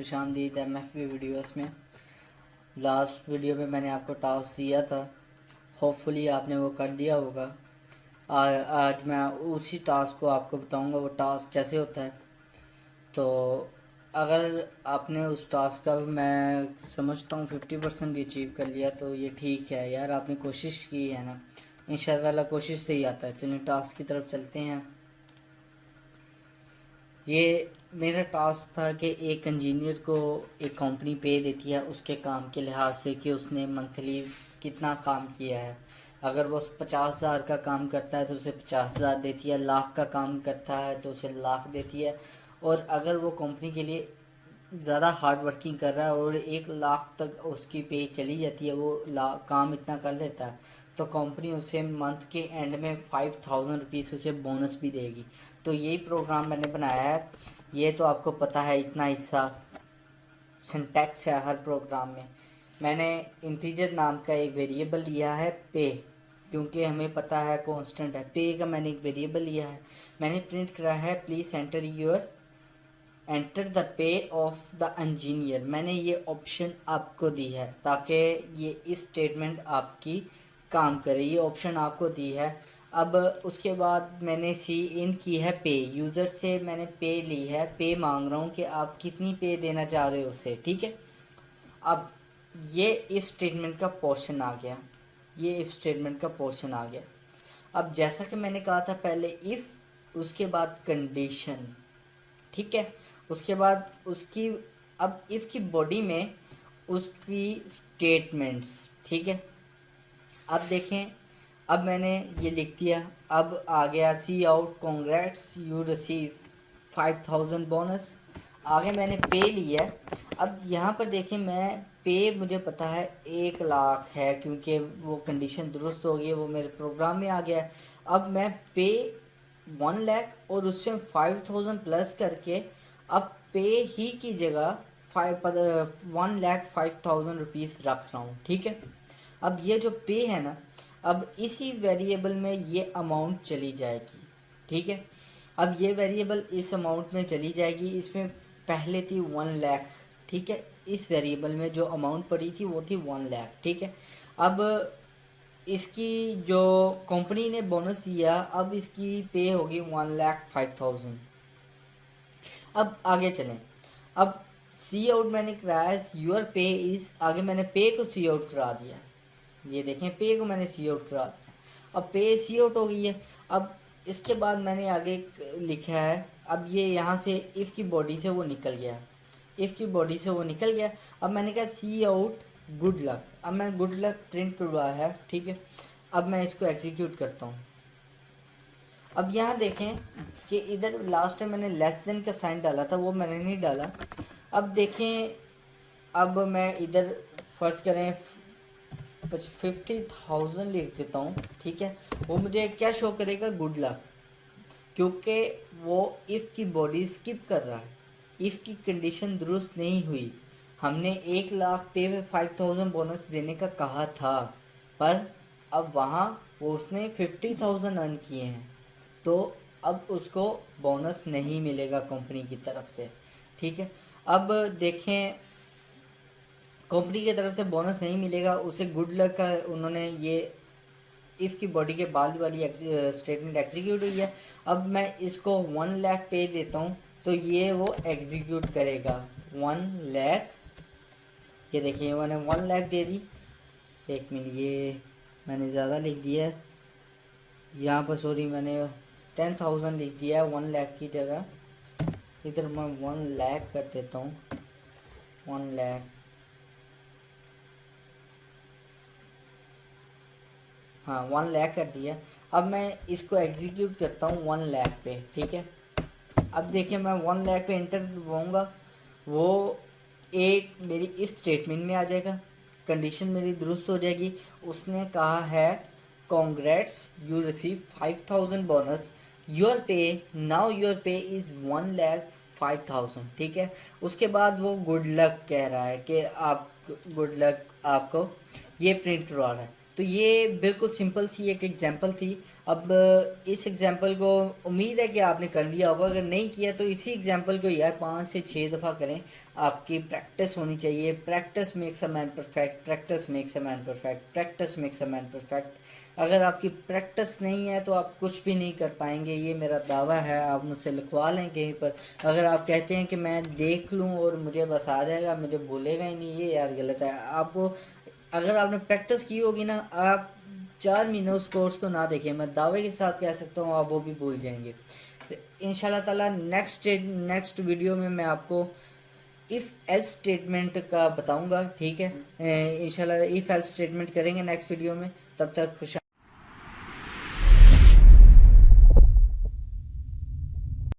खुशामदीद MFB videos में। Last video में मैंने आपको टास्क दिया था, होपफुली आपने वो कर दिया होगा। आज मैं उसी टास्क को आपको बताऊंगा वो टास्क कैसे होता है। तो अगर आपने उस टास्क का मैं समझता हूँ 50% भी अचीव कर लिया तो ये ठीक है यार, आपने कोशिश की है ना। इंशाल्लाह कोशिश से ही आता है। चलिए टास्क की तरफ चलते हैं। ये मेरा टास्क था कि एक इंजीनियर को एक कंपनी पे देती है उसके काम के लिहाज से कि उसने मंथली कितना काम किया है। अगर वो 50,000 का काम करता है तो उसे 50,000 देती है, लाख का काम करता है तो उसे लाख देती है। और अगर वो कंपनी के लिए ज़्यादा हार्ड वर्किंग कर रहा है और 1 लाख तक उसकी पे चली जाती है, वो काम इतना कर लेता है, तो कंपनी उसे मंथ के एंड में 5,000 रुपीज़ उसे बोनस भी देगी। तो यही प्रोग्राम मैंने बनाया है। ये तो आपको पता है, इतना हिस्सा सिंटैक्स है हर प्रोग्राम में। मैंने इंटीजर नाम का एक वेरिएबल लिया है पे, क्योंकि हमें पता है कांस्टेंट है। पे का मैंने एक वेरिएबल लिया है। मैंने प्रिंट करा है please enter the pay of the engineer. मैंने ये ऑप्शन आपको दी है ताकि ये इस स्टेटमेंट आपकी काम करे। ये ऑप्शन आपको दी है। अब उसके बाद मैंने सी इन की है पे, यूज़र से मैंने पे ली है। पे मांग रहा हूँ कि आप कितनी पे देना चाह रहे हो उसे, ठीक है। अब ये इफ स्टेटमेंट का पोर्शन आ गया। ये इफ स्टेटमेंट का पोर्शन आ गया। अब जैसा कि मैंने कहा था पहले, इफ उसके बाद कंडीशन, ठीक है। उसके बाद उसकी, अब इफ की बॉडी में उसकी स्टेटमेंट्स, ठीक है। अब देखें, अब मैंने ये लिख दिया। अब आ गया सी आउट कॉन्ग्रेट्स यू रिसीव 5,000 बोनस। आगे मैंने पे लिया। अब यहाँ पर देखें, मैं पे मुझे पता है 1 लाख है क्योंकि वो कंडीशन दुरुस्त हो गई है, वो मेरे प्रोग्राम में आ गया है। अब मैं पे 1 लाख और उससे 5,000 प्लस करके अब पे ही की जगह 1,05,000 रुपीज़ रख रहा हूँ, ठीक है। अब ये जो पे है ना, अब इसी वेरिएबल में ये अमाउंट चली जाएगी, ठीक है। अब ये वेरिएबल इस अमाउंट में चली जाएगी। इसमें पहले थी 1 लाख, ठीक है। इस वेरिएबल में जो अमाउंट पड़ी थी वो थी 1 लाख, ठीक है। अब इसकी जो कंपनी ने बोनस दिया, अब इसकी पे होगी 1,05,000। अब आगे चलें। अब सी आउट मैंने कराया, यूर पे इज, आगे मैंने पे को सी आउट करा दिया। ये देखें, पे को मैंने सी आउट करा दिया। अब पे सी आउट हो गई है। अब इसके बाद मैंने आगे लिखा है, अब ये यहाँ से इफ़ की बॉडी से वो निकल गया। इफ़ की बॉडी से वो निकल गया। अब मैंने कहा सी आउट गुड लक। अब मैं गुड लक प्रिंट करवाया है, ठीक है। अब मैं इसको एग्जीक्यूट करता हूँ। अब यहाँ देखें कि इधर लास्ट टाइम मैंने लेस देन का साइन डाला था, वो मैंने नहीं डाला। अब देखें, अब मैं इधर फर्ज करें 50,000 लिख देता हूँ, ठीक है। वो मुझे क्या शो करेगा, गुड लक, क्योंकि वो इफ़ की बॉडी स्किप कर रहा है। इफ़ की कंडीशन दुरुस्त नहीं हुई। हमने 1 लाख पे में 5,000 बोनस देने का कहा था, पर अब वहाँ वो उसने 50,000 अर्न किए हैं, तो अब उसको बोनस नहीं मिलेगा कंपनी की तरफ से, ठीक है। अब देखें, कंपनी की तरफ से बोनस नहीं मिलेगा उसे, गुड लक का उन्होंने ये इफ़ की बॉडी के बाद वाली स्टेटमेंट एग्जीक्यूट हुई है। अब मैं इसको 1 लाख पे देता हूँ तो ये वो एग्जीक्यूट करेगा 1 लाख। ये देखिए मैंने 1 लाख दे दी। एक मिनट, ये मैंने ज़्यादा लिख दिया है यहाँ पर, सॉरी, मैंने 10,000 लिख दिया है 1 लाख की जगह। इधर मैं 1 लाख कर देता हूँ, 1 लाख। हाँ, 1 लाख कर दिया। अब मैं इसको एग्जीक्यूट करता हूँ 1 लाख पे, ठीक है। अब देखिए, मैं 1 लाख पे इंटर दबाऊँगा, वो एक मेरी इस स्टेटमेंट में आ जाएगा, कंडीशन मेरी दुरुस्त हो जाएगी। उसने कहा है congrats you receive 5,000 bonus, your पे नाउ योर पे इज़ 1,05,000, ठीक है। उसके बाद वो गुड लक कह रहा है कि आप गुड लक, आपको ये प्रिंट करवा रहा है। तो ये बिल्कुल सिंपल सी एक एग्जांपल थी। अब इस एग्जांपल को उम्मीद है कि आपने कर लिया होगा, अगर नहीं किया तो इसी एग्जांपल को यार 5 से 6 दफ़ा करें। आपकी प्रैक्टिस होनी चाहिए। Practice makes a man perfect, practice makes a man perfect, practice makes a man perfect. अगर आपकी प्रैक्टिस नहीं है तो आप कुछ भी नहीं कर पाएंगे, ये मेरा दावा है। आप मुझसे लिखवा लें कहीं पर। अगर आप कहते हैं कि मैं देख लूँ और मुझे बस आ जाएगा, मुझे भूलेगा ही नहीं, ये यार गलत है। आपको अगर आपने प्रैक्टिस की होगी ना, आप 4 महीने उस कोर्स को ना देखें, मैं दावे के साथ कह सकता हूँ आप वो भी भूल जाएंगे। इंशाल्लाह ताला नेक्स्ट वीडियो में मैं आपको इफ़ एल्स स्टेटमेंट का बताऊंगा, ठीक है। इंशाल्लाह इफ़ एल्स स्टेटमेंट करेंगे नेक्स्ट वीडियो में। तब तक खुश